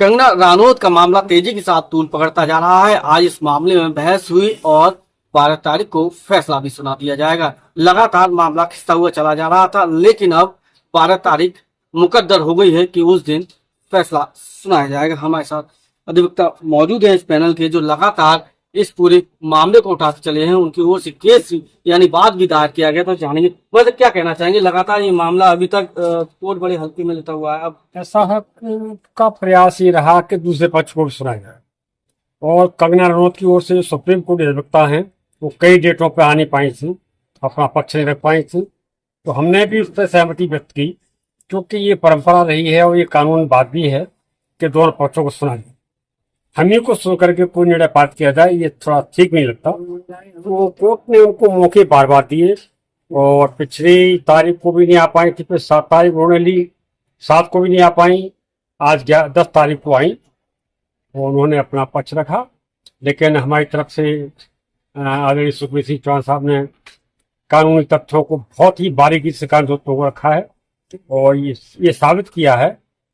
कंगना रनौत का मामला तेजी के साथ तूल पकड़ता जा रहा है। आज इस मामले में बहस हुई और 12 तारीख को फैसला भी सुना दिया जाएगा। लगातार मामला खिंचता हुआ चला जा रहा था, लेकिन अब 12 तारीख मुकद्दर हो गई है कि उस दिन फैसला सुनाया जाएगा। हमारे साथ अधिवक्ता मौजूद है इस पैनल के, जो लगातार इस पूरे मामले को उठाते चले हैं। उनकी ओर से केस यानी वाद भी दायर किया गया, तो जानेंगे वैसे क्या कहना चाहेंगे। लगातार ये मामला अभी तक कोर्ट बड़े हल्के में लेता हुआ है। अब ऐसा है का प्रयास ये रहा कि दूसरे पक्ष को भी सुनाया जाए, और कंगना रनौत की ओर से जो सुप्रीम कोर्ट अधिवक्ता हैं वो कई डेटों पर आ नहीं पाई थी, अपना पक्ष नहीं रख पाई थी, तो हमने भी उस पर सहमति व्यक्त की, क्योंकि ये परंपरा रही है और ये कानून बात भी है कि दोनों पक्षों को सुना जाए। हम ही को सुन करके कोई निर्णय पारित किया जाए, ये थोड़ा ठीक नहीं लगता। तो कोर्ट ने उनको मौके बार बार दिए, और पिछली तारीख को भी नहीं आ पाई थी, फिर 7 तारीख उन्होंने ली, 7 को भी नहीं आ पाई, आज 10 तारीख को आई और उन्होंने अपना पक्ष रखा। लेकिन हमारी तरफ से आदरणीय सुखबीर सिंह चौहान साहब ने कानूनी तथ्यों को बहुत ही बारीकी से कानून को रखा है, और ये साबित किया है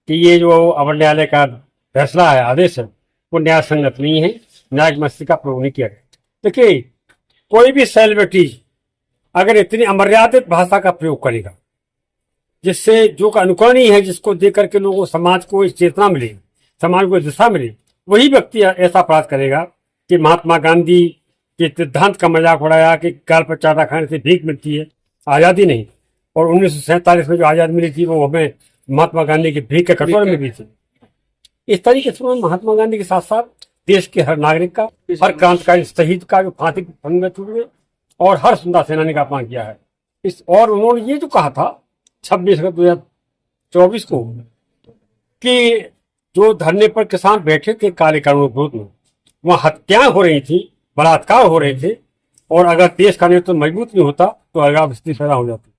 कि ये जो अवर न्यायालय का फैसला है, आदेश है, वो न्याय संगत नहीं है, न्यायिक मस्ती का प्रयोग नहीं किया गया। देखिए, कोई भी सेलिब्रिटी अगर इतनी अमर्यादित भाषा का प्रयोग करेगा जिससे जो अनुकरणीय है, जिसको देख करके लोगों समाज को इस चेतना मिले, समाज को दिशा मिले, वही व्यक्ति ऐसा अपराध करेगा कि महात्मा गांधी के सिद्धांत का मजाक उड़ाया कि गाल पर चाटा खाने से भीख मिलती है, आज़ादी नहीं। और 1947 में जो आज़ादी मिली थी वो हमें महात्मा गांधी की भीख के कटोरे में भी थी। इस तरीके से महात्मा गांधी के साथ साथ देश के हर नागरिक का, हर क्रांतिकारी शहीद का जो फांसी की फंद में छूट गए, और हर सुंदर सेनानी का अपमान किया है। और उन्होंने ये जो कहा था 26 अगस्त 2024 को कि जो धरने पर किसान बैठे थे काले कानून के विरोध में, वहां हत्याएं हो रही थी, बलात्कार हो रहे थे, और अगर देश का नेतृत्व मजबूत नहीं होता तो अगर स्थिति पैदा हो जाती।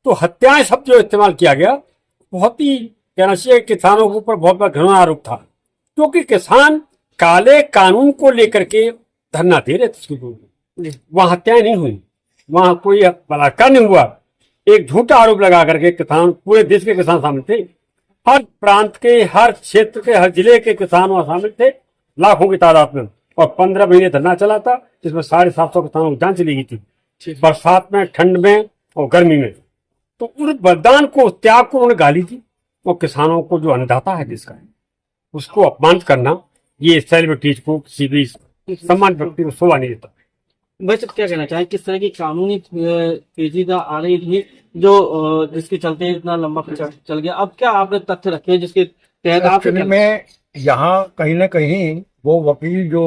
तो हत्याएं शब्द जो इस्तेमाल किया गया, बहुत ही कहना चाहिए किसानों के ऊपर बहुत बड़ा घृणा आरोप था, क्योंकि किसान काले कानून को लेकर के धरना दे रहे थे। वहां हत्याएं नहीं हुई, वहां कोई बलात्कार नहीं हुआ। एक झूठा आरोप लगा करके किसान, पूरे देश के किसान शामिल थे, हर प्रांत के, हर क्षेत्र के, हर जिले के किसान वहां शामिल थे, लाखों की तादाद में। और 15 महीने धरना चला था, जिसमें 750 किसानों की जान चली गई थी, बरसात में, ठंड में और गर्मी में। तो उस बलिदान को, त्याग को उन्होंने गाली दी, और किसानों को जो अन्नदाता है देश का, उसको अपमानित करना, ये सेलिब्रिटीज को, किसी भी सम्मान व्यक्ति को शोभा नहीं देता। वैसे क्या कहना चाहें, किस तरह की कानूनी पेचीदा आ रही थी जो जिसके चलते इतना लंबा चल गया। अब क्या आपने तथ्य रखे जिसके तहत आप में यहाँ कहीं ना कहीं वो वकील जो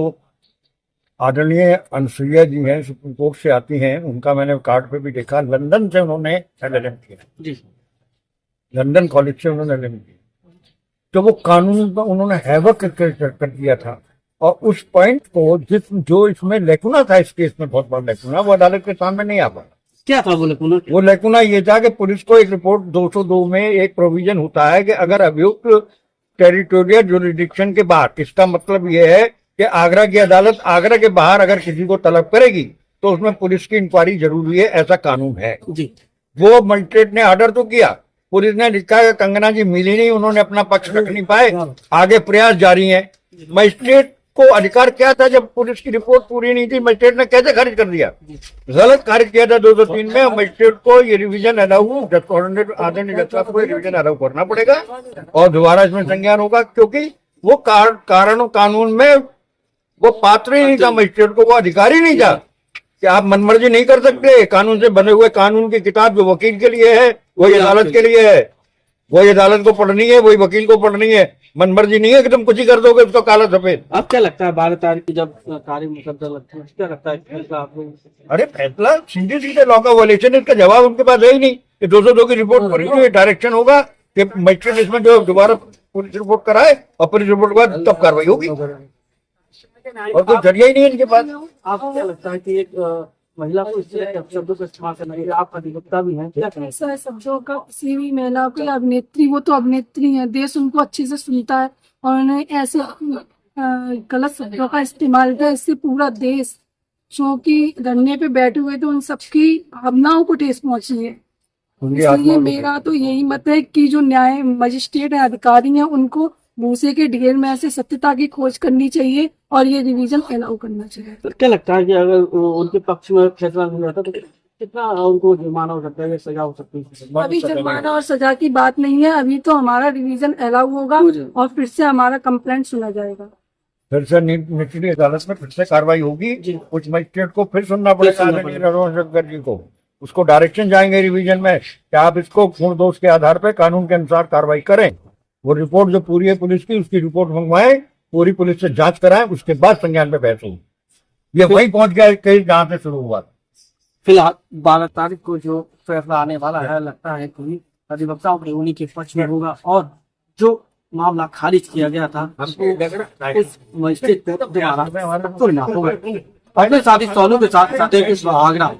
आदरणीय अनुसुईया जी हैं, सुप्रीम कोर्ट से आती हैं, उनका मैंने कार्ड पे भी देखा, लंदन से उन्होंने LLM किया जी, लंदन कॉलेज से उन्होंने LLM किया। तो वो कानून का उन्होंने हैवक कर दिया था, और उस पॉइंट को जो इसमें लेकुना था, इस केस में बहुत बड़ा लेकुना, वो अदालत के सामने नहीं आ पाया। क्या था वो लेकुना? वो लेकुना ये था कि पुलिस को एक रिपोर्ट 202 में एक प्रोविजन होता है कि अगर अभियुक्त टेरिटोरियल जुरिडिक्शन के बाहर, इसका मतलब ये है कि आगरा की अदालत आगरा के बाहर अगर किसी को तलब करेगी तो उसमें पुलिस की इंक्वायरी जरूरी है, ऐसा कानून है जी। वो मजिस्ट्रेट ने ऑर्डर तो किया, पुलिस ने लिखा कि कंगना जी मिली नहीं, उन्होंने अपना पक्ष रख नहीं पाए, आगे प्रयास जारी है। मजिस्ट्रेट को अधिकार क्या था, जब पुलिस की रिपोर्ट पूरी नहीं थी, मजिस्ट्रेट ने कैसे खारिज कर दिया? गलत खारिज किया था 203 में। मजिस्ट्रेट को ये रिवीजन अलाउ, आदरणीय जज साहब को रिवीजन अलाउ करना पड़ेगा, और दोबारा इसमें संज्ञान होगा, क्योंकि वो कारण कानून में वो पात्र ही नहीं था, मजिस्ट्रेट को वो अधिकार ही नहीं था कि आप मनमर्जी नहीं कर सकते। कानून से बने हुए कानून की किताब जो वकील के लिए है, वही अदालत के लिए है, वही अदालत को पढ़नी है, वही वकील को पढ़नी है। मनमर्जी नहीं है कि तुम कुछ ही कर दोगे उसको काला सफेद। अब क्या लगता है 12 तारीख की जब तारीख मुकद्दर लगती है, क्या लगता है फैसला आपको? अरे फैसला सीधे सीधे लॉ का वायलेशन, इसका जवाब उनके पास है ही नहीं। 202 की रिपोर्ट पर ही डायरेक्शन होगा कि मजिस्ट्रेट इसमें जो दोबारा पुलिस रिपोर्ट कराए, और पुलिस रिपोर्ट के बाद तब कार्रवाई होगी, और कोई जरिया ही नहीं है इनके पास। आपको क्या लगता है कि एक महिला को इस शब्दों का इस्तेमाल करना चाहिए? आप अधिवक्ता भी हैं, क्या कहना? ऐसा शब्दों का किसी भी महिला को, या अभिनेत्री, वो तो अभिनेत्री है, देश उनको अच्छे से सुनता है, और उन्हें ऐसे गलत शब्दों का इस्तेमाल किया, इससे पूरा देश जो कि धरने पे बैठे हुए थे उन सबकी भावनाओं को ठेस पहुंची है। इसलिए मेरा तो यही मत है कि जो न्याय मजिस्ट्रेट है, अधिकारी हैं, उनको भूसे के ढेर में ऐसे सत्यता की खोज करनी चाहिए और ये रिवीजन अलाउ करना चाहिए। तो क्या लगता है कि अगर उनके पक्ष में फैसला नहीं होता तो कितना उनको जुर्माना हो सकता है या सजा हो सकती है? अभी जुर्माना और सजा की बात नहीं है, अभी तो हमारा रिवीजन अलाउ होगा और फिर से हमारा कंप्लेंट सुना जाएगा। फिर से निचली अदालत में फिर से कार्रवाई होगी। कुछ मजिस्ट्रेट को फिर सुनना पड़ेगा आदरणीय रघुवंश जी को। उसको डायरेक्शन जाएंगे रिवीजन में कि आप इसको पूर्ण दोष के आधार पर कानून के अनुसार कार्रवाई करें। वो रिपोर्ट जो पूरी है पुलिस की, उसकी रिपोर्ट मंगवाएं, पूरी पुलिस से जांच कराएं, उसके बाद संज्ञान पे बहस होगी। ये वहीं पहुंच गया केस जहां से शुरू हुआ। फिलहाल 12 तारीख को जो फैसला आने वाला है, लगता है कि अधिवक्ताओं के उन्हीं के पक्ष में होगा और जो मामला खारिज किया गया था उस मजिस्ट्रेट को दोबारा चुनना होगा। अपने साथी सोनू के साथ आगरा।